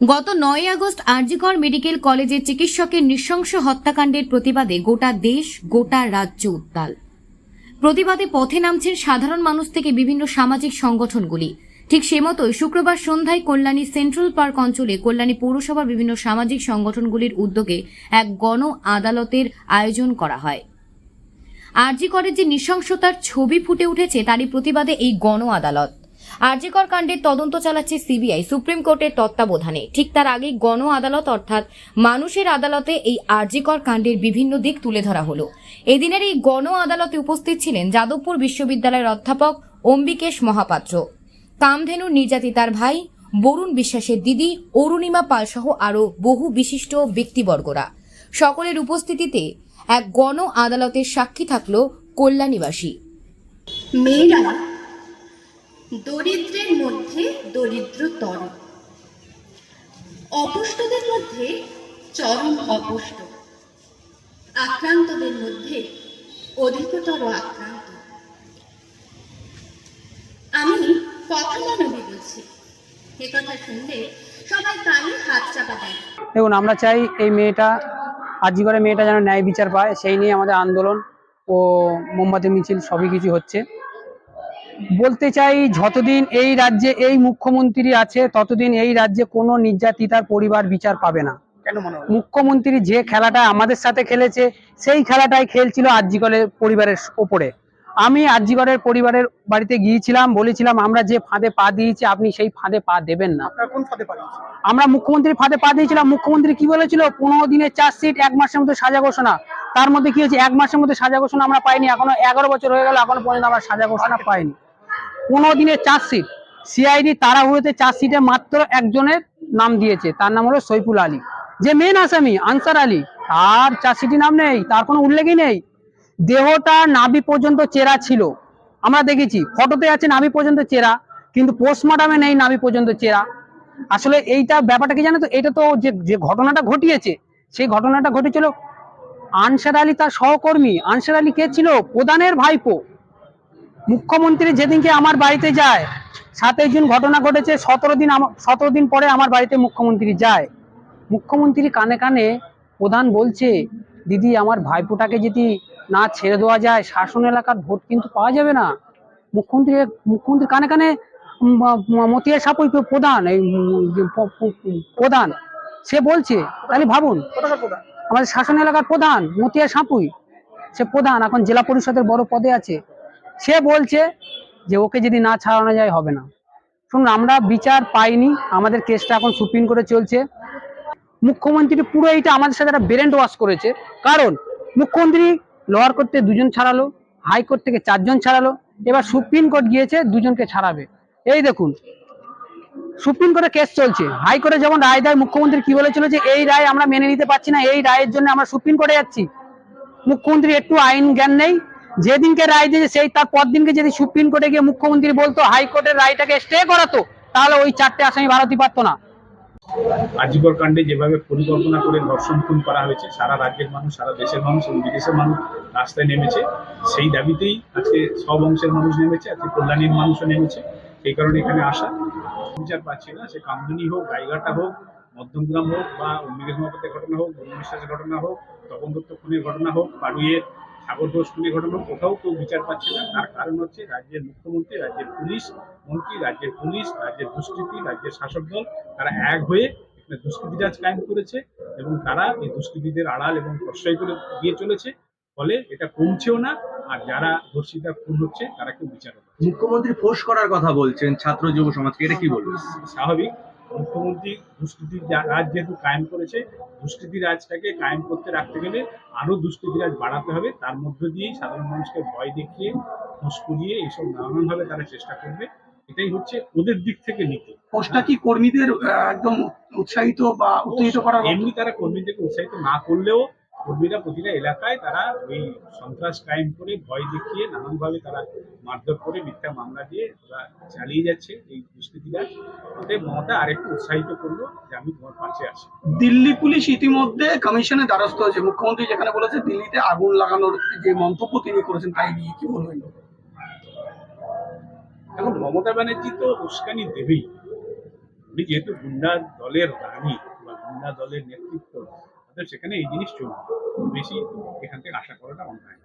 গত ৯ August RG Kar medical কলেজের চিকিৎসকের নৃশংস হত্যাকাণ্ডের প্রতিবাদে গোটা দেশ গোটা রাজ্য উত্তাল। প্রতিবাদে পথে নামছেন সাধারণ মানুষ থেকে বিভিন্ন সামাজিক সংগঠনগুলি। ঠিক সে মতোই শুক্রবার সন্ধ্যায় কল্যাণী সেন্ট্রাল পার্ক অঞ্চলে কল্যাণী পৌরসভার বিভিন্ন সামাজিক সংগঠনগুলির উদ্যোগে এক গণ আদালতের আয়োজন করা হয়। আরজিকরের যে নৃশংসতার ছবি ফুটে উঠেছে তারই প্রতিবাদে এই গণ আদালত। আরজিকর কাণ্ডের তদন্ত চালাচ্ছে সিবিআই সুপ্রিম কোর্টের তত্ত্বাবধানে। ঠিক তার আগেই গণ আদালত অর্থাৎ মানুষের আদালতে এই আরজিকর কাণ্ডের বিভিন্ন দিক তুলে ধরা হলো। এদিনের এই গণ আদালতে উপস্থিত ছিলেন যাদবপুর বিশ্ববিদ্যালয়ের অধ্যাপক অম্বিকেশ মহাপাত্র, কামধেনুর নির্যাতিতার ভাই বরুণ বিশ্বাসের দিদি অরুণিমা পাল সহ আরও বহু বিশিষ্ট ব্যক্তিবর্গরা। সকলের উপস্থিতিতে এক গণ আদালতের সাক্ষী থাকল কল্যাণীবাসী। মেয়েরা দরিদ্রের মধ্যে দরিদ্রতর, অপুষ্টদের মধ্যে চরম অপুষ্ট, আক্রান্তদের মধ্যে অধিকতর আক্রান্ত। আমি পথমানবী বলছি, এ কথা শুনলে সবাই কানে হাত চাপা দেয়। দেখুন, আমরা চাই এই মেয়েটা আরজিকরে মেয়েটা যেন ন্যায় বিচার পায়, সেই নিয়ে আমাদের আন্দোলন ও মোমবাতি মিছিল সবই কিছু হচ্ছে। বলতে চাই, যতদিন এই রাজ্যে এই মুখ্যমন্ত্রী আছে ততদিন এই রাজ্যে কোনো নির্যাতিতার পরিবার বিচার পাবে না। কেন মনে হয়? মুখ্যমন্ত্রী যে খেলাটা আমাদের সাথে খেলেছে সেই খেলাটাই খেলছিল আরজিকরের পরিবারের ওপরে। আমি আরজিকরের পরিবারের বাড়িতে গিয়েছিলাম, বলেছিলাম আমরা যে ফাঁদে পা দিয়েছি আপনি সেই ফাঁদে পা দেবেন না। আপনারা কোন ফাঁদে পা দিয়েছেন? আমরা মুখ্যমন্ত্রীর ফাঁদে পা দিয়েছিলাম। মুখ্যমন্ত্রী কি বলেছিল? 15 দিনের চার্জশিট, 1 মাসের মধ্যে সাজা ঘোষণা। তার মধ্যে কি হয়েছে? 1 মাসের মধ্যে সাজা ঘোষণা আমরা পাইনি। এখনো 11 বছর হয়ে গেল, এখনো পর্যন্ত আমরা সাজা ঘোষণা পাইনি। 15 দিনের চার্জশিট, সিআইডি তাড়াহুড়োতে চার্জশিটে মাত্র একজনের নাম দিয়েছে, তার নাম হলো সৈফুল আলী, যে মেন আসামি আনসার আলী। তার চার্জশিটে নাম নেই, তার কোনো উল্লেখই নেই। দেহটা নাভি পর্যন্ত চেরা ছিল, আমরা দেখেছি, ফটোতে আছে নাভি পর্যন্ত চেরা, কিন্তু পোস্টমর্টমে নেই নাভি পর্যন্ত চেরা। আসলে এইটা ব্যাপারটা কি জানো তো? এটা তো যে ঘটনাটা ঘটিয়েছে, সেই ঘটনাটা ঘটেছিল আনসার আলী তার সহকর্মী। আনসার আলী কে ছিল? প্রধানের ভাইপো। মুখ্যমন্ত্রী যেদিনকে আমার বাড়িতে যায়, 7 জুন ঘটনা ঘটেছে, 17 দিন পরে আমার বাড়িতে মুখ্যমন্ত্রী যায়। মুখ্যমন্ত্রী কানে কানে প্রধান বলছে, দিদি আমার ভাইপোটাকে যদি না ছেড়ে দেওয়া যায় শাসন এলাকার ভোট কিন্তু পাওয়া যাবে না। মুখ্যমন্ত্রী কানে কানে মতিয়া সাপুই প্রধান, এই প্রধান, সে বলছে। তাহলে ভাবুন, আমাদের শাসন এলাকার প্রধান মতিয়া সাপুই, সে প্রধান, এখন জেলা পরিষদের বড় পদে আছে, সে বলছে যে ওকে যদি না ছাড়ানো যায় হবে না। শুনুন, আমরা বিচার পাইনি, আমাদের কেসটা এখন সুপ্রিম কোর্টে চলছে। মুখ্যমন্ত্রী পুরো এইটা আমাদের সাথে একটা ব্রেন ওয়াশ করেছে। কারণ মুখ্যমন্ত্রী লোয়ার কোর্ট থেকে 2 জন ছাড়ালো, হাইকোর্ট থেকে 4 জন ছাড়ালো, এবার সুপ্রিম কোর্ট গিয়েছে 2 জনকে ছাড়াবে। এই দেখুন, সুপ্রিম কোর্টে কেস চলছে। হাইকোর্টে যেমন রায় দেয়, মুখ্যমন্ত্রী কি বলেছিল যে এই রায় আমরা মেনে নিতে পারছি না, এই রায়ের জন্য আমরা সুপ্রিম কোর্টে যাচ্ছি। মুখ্যমন্ত্রী একটু আইন জ্ঞান নেই। যেদিনকে রায় দিয়েছে সেই তার পর দিনকে যদি সুপ্রিম কোর্টে গিয়ে মুখ্যমন্ত্রী বলতো, হাইকোর্টের রায়টাকে স্টে করাতো, তাহলে ওই 4টে আসামি ভারতই পারতো না। আরজিকর কাণ্ডে যেভাবে পরিকল্পনা করে ধর্ষণ খুন করা হয়েছে, সারা রাজ্যের মানুষ, সারা দেশের মানুষ এবং বিদেশের মানুষ রাস্তায় নেমেছে। সেই দাবিতেই আজকে সব অংশের মানুষ নেমেছে, আজকে কল্যাণীর মানুষও নেমেছে। সেই কারণে এখানে আসা। বিচার পাচ্ছি না, সে কামদুনি হোক, গাইঘাটা হোক, মধ্যমগ্রাম হোক, বা অম্বিকেশ মহাপাত্রের ঘটনা হোক, বরুণ বিশ্বাসের ঘটনা হোক, তপন দত্ত খুনের ঘটনা হোক, পাড়ুইয়ের সাগর ঘোষ খুনের ঘটনা হোক, কোথাও কেউ বিচার পাচ্ছে না। তার কারণ হচ্ছে রাজ্যের মুখ্যমন্ত্রী, রাজ্যের পুলিশ মন্ত্রী, রাজ্যের পুলিশ, রাজ্যের দুষ্কৃতী, রাজ্যের শাসক দল, তারা এক হয়ে এখানে দুষ্কৃতিরাজ কায়েম করেছে এবং তারা এই দুষ্কৃতীদের আড়াল এবং প্রশ্রয় করে দিয়ে চলেছে। ফলে এটা কমছেও না, আর যারা ধর্ষিতা খুন হচ্ছে তারা কেউ বিচার হচ্ছে। মুখ্যমন্ত্রী ফোর্স করার কথা বলছেন ছাত্র যুব সমাজকে, এটা কি বলবেন? স্বাভাবিক, মুখ্যমন্ত্রী দুষ্কৃতির রাজ যেহেতু কায়েম করেছে, দুষ্কৃতি রাজটাকে কায়েম করতে রাখতে গেলে আরো দুষ্কৃতি রাজ বাড়াতে হবে। তার মধ্য দিয়েই সাধারণ মানুষকে ভয় দেখিয়ে, ঘুষ করিয়ে এইসব নানানভাবে তারা চেষ্টা করবে। এটাই হচ্ছে ওদের দিক থেকে নীতি। পোস্টটা কি কর্মীদের একদম উৎসাহিত বা উত্তেজিত করার? এমনি তারা কর্মীদেরকে উৎসাহিত না করলেও কর্মীরা প্রতিটা এলাকায় তারা ওই সন্ত্রাস কায়েম করে, ভয় দেখিয়ে, নানানভাবে তারা মারধর করে, মিথ্যা মামলা দিয়ে তারা চালিয়ে যাচ্ছে এই দুষ্কৃতিরা। ওতে মমতা আরেকটু উৎসাহিত করলো যে আমি তোমার পাশে আছি। দিল্লি পুলিশ ইতিমধ্যে কমিশনের দ্বারস্থ হয়েছে। মুখ্যমন্ত্রী যেখানে বলেছে দিল্লিতে আগুন লাগানোর যে মন্তব্য তিনি করেছেন, তাই নিয়ে কি বলবেন? এখন মমতা ব্যানার্জি তো উস্কানি দেবেই, উনি যেহেতু গুন্ডা দলের রানী বা গুন্ডা দলের নেতৃত্ব, তাদের সেখানে এই জিনিস চলবে, বেশি এখান থেকে আশা করাটা অন্যায়।